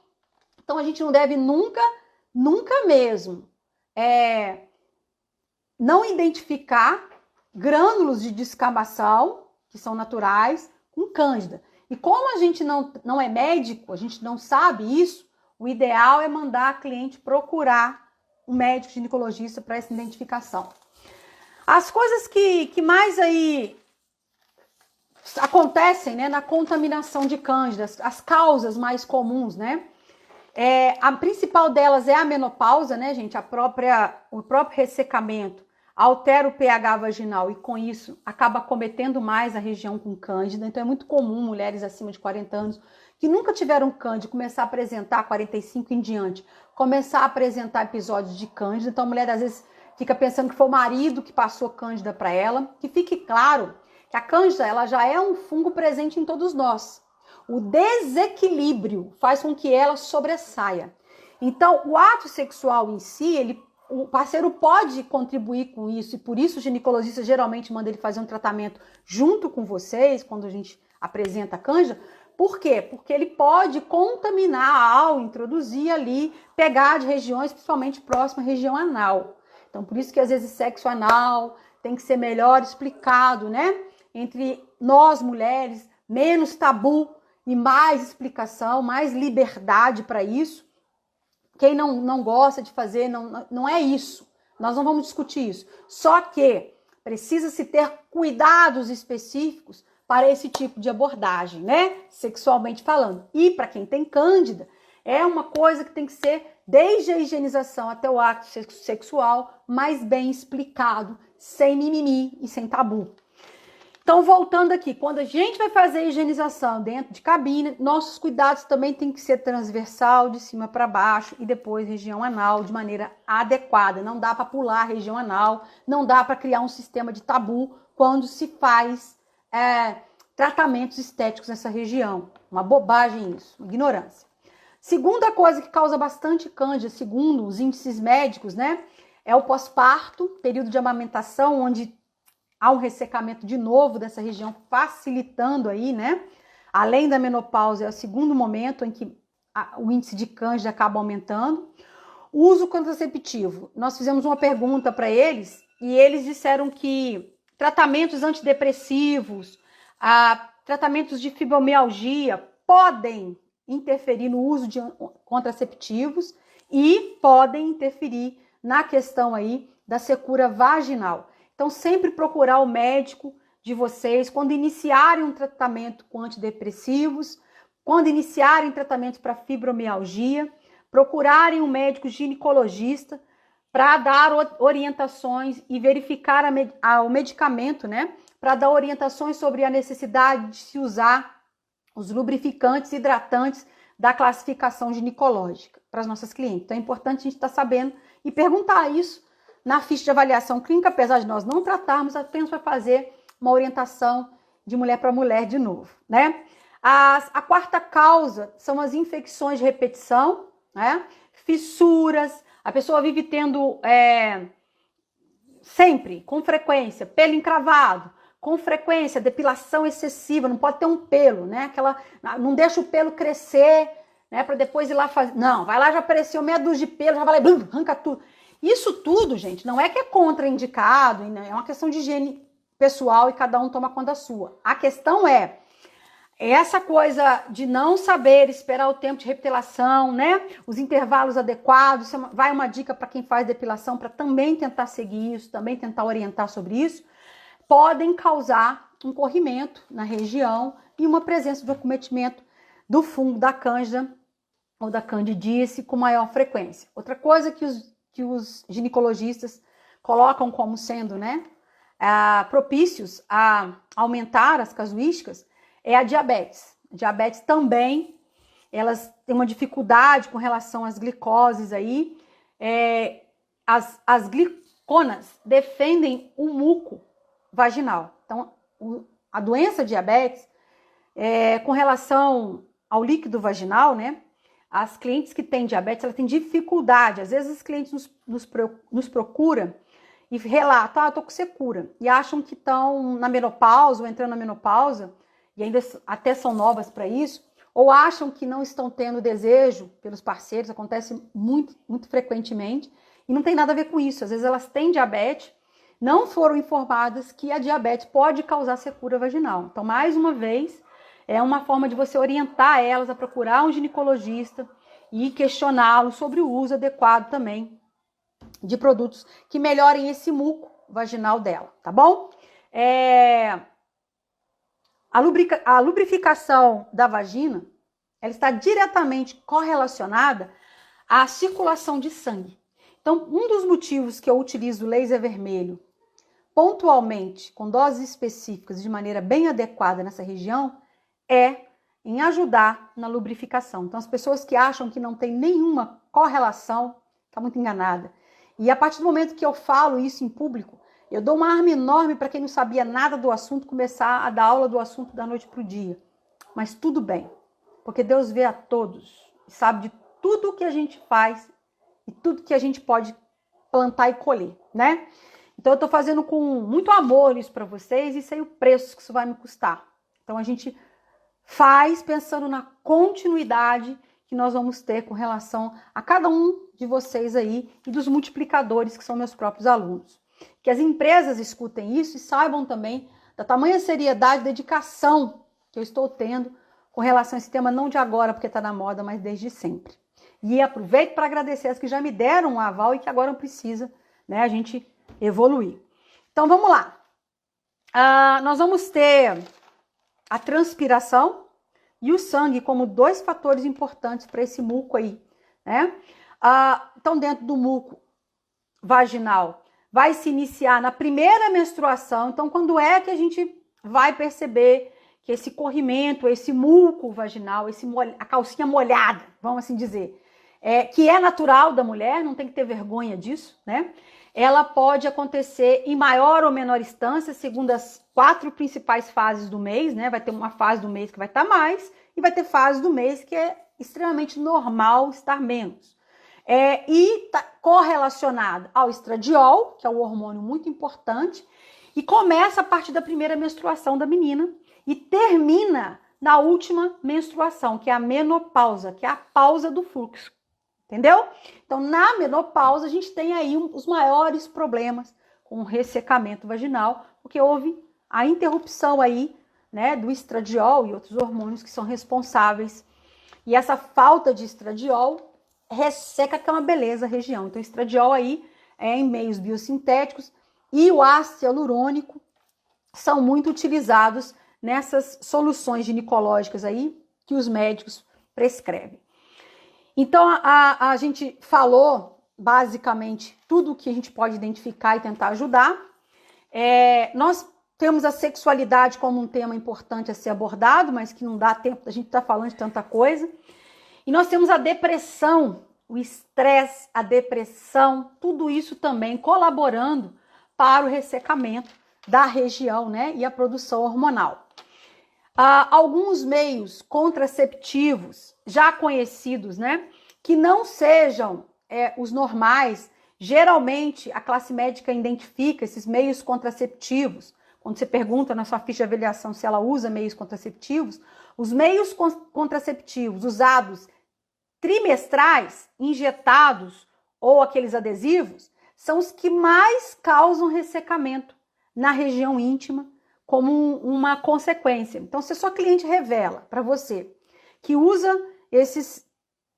Então, a gente não deve nunca mesmo não identificar grânulos de descamação, que são naturais, com cândida. E como a gente não é médico, a gente não sabe isso, o ideal é mandar a cliente procurar um médico ginecologista para essa identificação. As coisas que mais aí acontecem, né, na contaminação de cândida, as causas mais comuns, né? A principal delas é a menopausa, né, gente? O próprio ressecamento altera o pH vaginal e com isso acaba acometendo mais a região com cândida. Então é muito comum mulheres acima de 40 anos que nunca tiveram cândida começar a apresentar, 45 em diante, começar a apresentar episódios de cândida. Então a mulher às vezes fica pensando que foi o marido que passou cândida para ela. Que fique claro que a cândida ela já é um fungo presente em todos nós. O desequilíbrio faz com que ela sobressaia. Então, o ato sexual em si, o parceiro pode contribuir com isso, e por isso o ginecologista geralmente manda ele fazer um tratamento junto com vocês, quando a gente apresenta a cândida. Por quê? Porque ele pode contaminar ao introduzir ali, pegar de regiões, principalmente próxima à região anal. Então, por isso que às vezes sexo anal tem que ser melhor explicado, né? Entre nós mulheres, menos tabu e mais explicação, mais liberdade para isso. Quem não gosta de fazer, não é isso. Nós não vamos discutir isso. Só que precisa-se ter cuidados específicos para esse tipo de abordagem, né? Sexualmente falando. E para quem tem cândida, é uma coisa que tem que ser, desde a higienização até o ato sexual, mais bem explicado, sem mimimi e sem tabu. Então, voltando aqui, quando a gente vai fazer a higienização dentro de cabine, nossos cuidados também tem que ser transversal, de cima para baixo, e depois região anal, de maneira adequada. Não dá para pular a região anal, não dá para criar um sistema de tabu quando se faz tratamentos estéticos nessa região. Uma bobagem isso, ignorância. Segunda coisa que causa bastante cândida, segundo os índices médicos, né, é o pós-parto, período de amamentação, onde há um ressecamento de novo dessa região, facilitando aí, né? Além da menopausa, é o segundo momento em que o índice de cândida acaba aumentando. O uso contraceptivo. Nós fizemos uma pergunta para eles e eles disseram que tratamentos antidepressivos, tratamentos de fibromialgia podem interferir no uso de contraceptivos e podem interferir na questão aí da secura vaginal. Então, sempre procurar o médico de vocês quando iniciarem um tratamento com antidepressivos, quando iniciarem tratamento para fibromialgia, procurarem um médico ginecologista para dar orientações e verificar o medicamento, né? Para dar orientações sobre a necessidade de se usar os lubrificantes hidratantes da classificação ginecológica para as nossas clientes. Então, é importante a gente estar sabendo e perguntar isso na ficha de avaliação clínica, apesar de nós não tratarmos, apenas para fazer uma orientação de mulher para mulher de novo, né? A quarta causa são as infecções de repetição, né? Fissuras, a pessoa vive tendo sempre, com frequência, pelo encravado, com frequência, depilação excessiva, não pode ter um pelo, né? Não deixa o pelo crescer, né? Para depois ir lá fazer. Não, vai lá, já apareceu meia dúzia de pelo, já vai lá e arranca tudo. Isso tudo, gente, não é que é contraindicado, né? É uma questão de higiene pessoal e cada um toma conta da sua. A questão é essa coisa de não saber esperar o tempo de depilação, né? Os intervalos adequados. Vai uma dica para quem faz depilação para também tentar seguir isso, também tentar orientar sobre isso. Podem causar um corrimento na região e uma presença de acometimento do fungo da cândida ou da candidíase com maior frequência. Outra coisa que os ginecologistas colocam como sendo, né, propícios a aumentar as casuísticas é a diabetes. A diabetes também, elas têm uma dificuldade com relação às glicoses aí. As gliconas defendem o muco vaginal. Então, a doença diabetes, com relação ao líquido vaginal, né, as clientes que têm diabetes, elas têm dificuldade. Às vezes, os clientes nos procuram e relatam, eu tô com secura. E acham que estão na menopausa ou entrando na menopausa, e ainda até são novas para isso, ou acham que não estão tendo desejo pelos parceiros, acontece muito, muito frequentemente, e não tem nada a ver com isso. Às vezes, elas têm diabetes, não foram informadas que a diabetes pode causar secura vaginal. Então, mais uma vez, é uma forma de você orientar elas a procurar um ginecologista e questioná-lo sobre o uso adequado também de produtos que melhorem esse muco vaginal dela, tá bom? A lubrificação da vagina, ela está diretamente correlacionada à circulação de sangue. Então, um dos motivos que eu utilizo o laser vermelho pontualmente, com doses específicas, de maneira bem adequada nessa região, é em ajudar na lubrificação. Então, as pessoas que acham que não tem nenhuma correlação, tá muito enganada. E a partir do momento que eu falo isso em público, eu dou uma arma enorme para quem não sabia nada do assunto começar a dar aula do assunto da noite para o dia. Mas tudo bem, porque Deus vê a todos e sabe de tudo que a gente faz e tudo que a gente pode plantar e colher, né? Então eu estou fazendo com muito amor isso para vocês e sei o preço que isso vai me custar. Então a gente faz pensando na continuidade que nós vamos ter com relação a cada um de vocês aí e dos multiplicadores que são meus próprios alunos. Que as empresas escutem isso e saibam também da tamanha seriedade e dedicação que eu estou tendo com relação a esse tema, não de agora porque está na moda, mas desde sempre. E aproveito para agradecer as que já me deram um aval e que agora precisa, né, a gente evoluir. Então vamos lá. Nós vamos ter a transpiração e o sangue como dois fatores importantes para esse muco aí, né? Então dentro do muco vaginal vai se iniciar na primeira menstruação. Então quando é que a gente vai perceber que esse corrimento, esse muco vaginal, a calcinha molhada, vamos assim dizer, que é natural da mulher, não tem que ter vergonha disso, né? Ela pode acontecer em maior ou menor instância, segundo as 4 principais fases do mês, né? Vai ter uma fase do mês que vai estar mais e vai ter fase do mês que é extremamente normal estar menos. E está correlacionada ao estradiol, que é um hormônio muito importante, e começa a partir da primeira menstruação da menina e termina na última menstruação, que é a menopausa, que é a pausa do fluxo. Entendeu? Então, na menopausa, a gente tem aí os maiores problemas com o ressecamento vaginal, porque houve a interrupção aí, né, do estradiol e outros hormônios que são responsáveis. E essa falta de estradiol resseca, que é uma beleza, a região. Então, o estradiol aí é em meios biosintéticos e o ácido hialurônico são muito utilizados nessas soluções ginecológicas aí que os médicos prescrevem. Então, a gente falou, basicamente, tudo o que a gente pode identificar e tentar ajudar. Nós temos a sexualidade como um tema importante a ser abordado, mas que não dá tempo da gente estar falando de tanta coisa. E nós temos a depressão, o estresse, a depressão, tudo isso também colaborando para o ressecamento da região, né, e a produção hormonal. Alguns meios contraceptivos já conhecidos, né, que não sejam os normais, geralmente a classe médica identifica esses meios contraceptivos. Quando você pergunta na sua ficha de avaliação se ela usa meios contraceptivos, os meios contraceptivos usados trimestrais, injetados ou aqueles adesivos, são os que mais causam ressecamento na região íntima, como uma consequência. Então, se a sua cliente revela para você que usa esses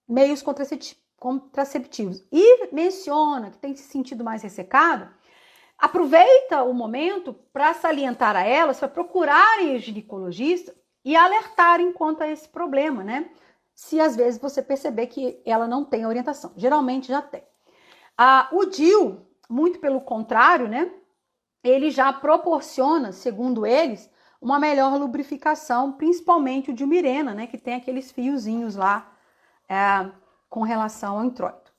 meios contraceptivos e menciona que tem se sentido mais ressecada, aproveita o momento para salientar a elas, para procurarem o ginecologista e alertarem quanto a esse problema, né? Se às vezes você perceber que ela não tem orientação. Geralmente já tem. O DIU, muito pelo contrário, né? Ele já proporciona, segundo eles, uma melhor lubrificação, principalmente o diumirena, né, que tem aqueles fiozinhos lá com relação ao introito.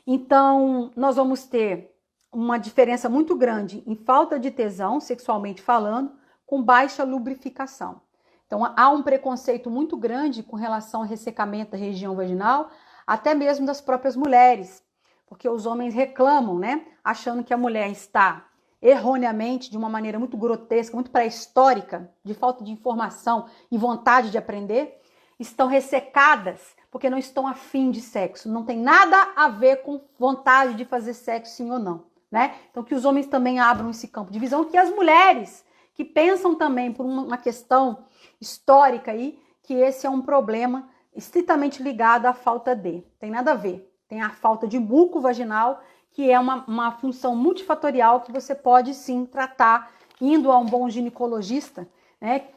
Então, nós vamos ter uma diferença muito grande em falta de tesão, sexualmente falando, com baixa lubrificação. Então, há um preconceito muito grande com relação ao ressecamento da região vaginal, até mesmo das próprias mulheres, porque os homens reclamam, né, achando que a mulher está erroneamente, de uma maneira muito grotesca, muito pré-histórica, de falta de informação e vontade de aprender, estão ressecadas porque não estão afim de sexo. Não tem nada a ver com vontade de fazer sexo, sim ou não, né? Então, que os homens também abram esse campo de visão, que as mulheres que pensam também por uma questão histórica aí, que esse é um problema estritamente ligado à falta de. Tem nada a ver. Tem a falta de muco vaginal, que é uma função multifatorial que você pode sim tratar indo a um bom ginecologista, né,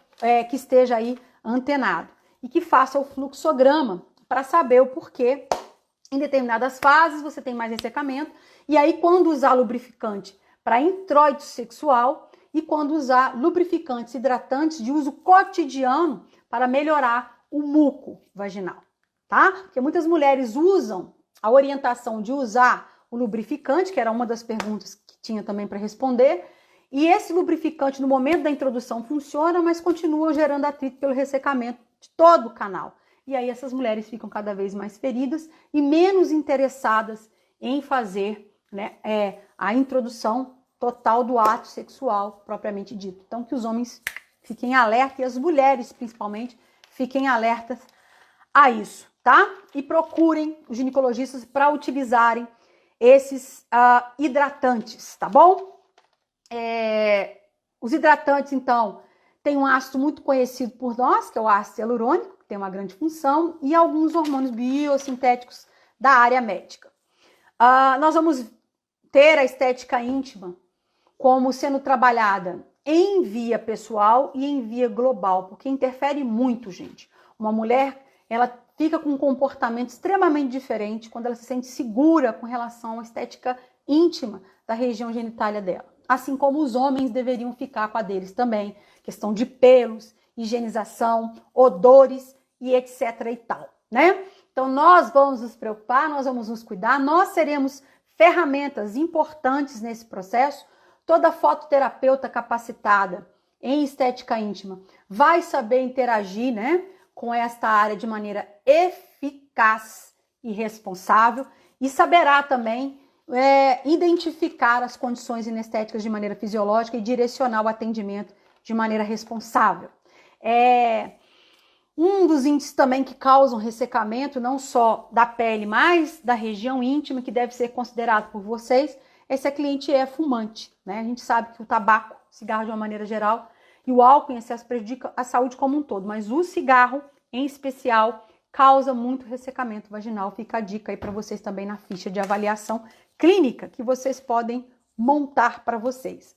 que esteja aí antenado e que faça o fluxograma para saber o porquê. Em determinadas fases você tem mais ressecamento, e aí quando usar lubrificante para introito sexual e quando usar lubrificantes hidratantes de uso cotidiano para melhorar o muco vaginal, tá? Porque muitas mulheres usam a orientação de usar o lubrificante, que era uma das perguntas que tinha também para responder, e esse lubrificante no momento da introdução funciona, mas continua gerando atrito pelo ressecamento de todo o canal. E aí essas mulheres ficam cada vez mais feridas e menos interessadas em fazer, né, a introdução total do ato sexual propriamente dito. Então que os homens fiquem alertas e as mulheres principalmente fiquem alertas a isso, tá? E procurem os ginecologistas para utilizarem esses hidratantes, tá bom? Os hidratantes, então, tem um ácido muito conhecido por nós, que é o ácido hialurônico, que tem uma grande função, e alguns hormônios biosintéticos da área médica. Nós vamos ter a estética íntima como sendo trabalhada em via pessoal e em via global, porque interfere muito, gente. Uma mulher, ela fica com um comportamento extremamente diferente quando ela se sente segura com relação à estética íntima da região genitália dela. Assim como os homens deveriam ficar com a deles também. Questão de pelos, higienização, odores e etc e tal, né? Então nós vamos nos preocupar, nós vamos nos cuidar, nós seremos ferramentas importantes nesse processo. Toda fototerapeuta capacitada em estética íntima vai saber interagir, né, com esta área de maneira eficaz e responsável e saberá também identificar as condições inestéticas de maneira fisiológica e direcionar o atendimento de maneira responsável. Um dos índices também que causam ressecamento, não só da pele, mas da região íntima, que deve ser considerado por vocês, é se a cliente é fumante, né? A gente sabe que o tabaco, cigarro de uma maneira geral, e o álcool em excesso prejudica a saúde como um todo, mas o cigarro, em especial, causa muito ressecamento vaginal. Fica a dica aí para vocês também na ficha de avaliação clínica que vocês podem montar para vocês.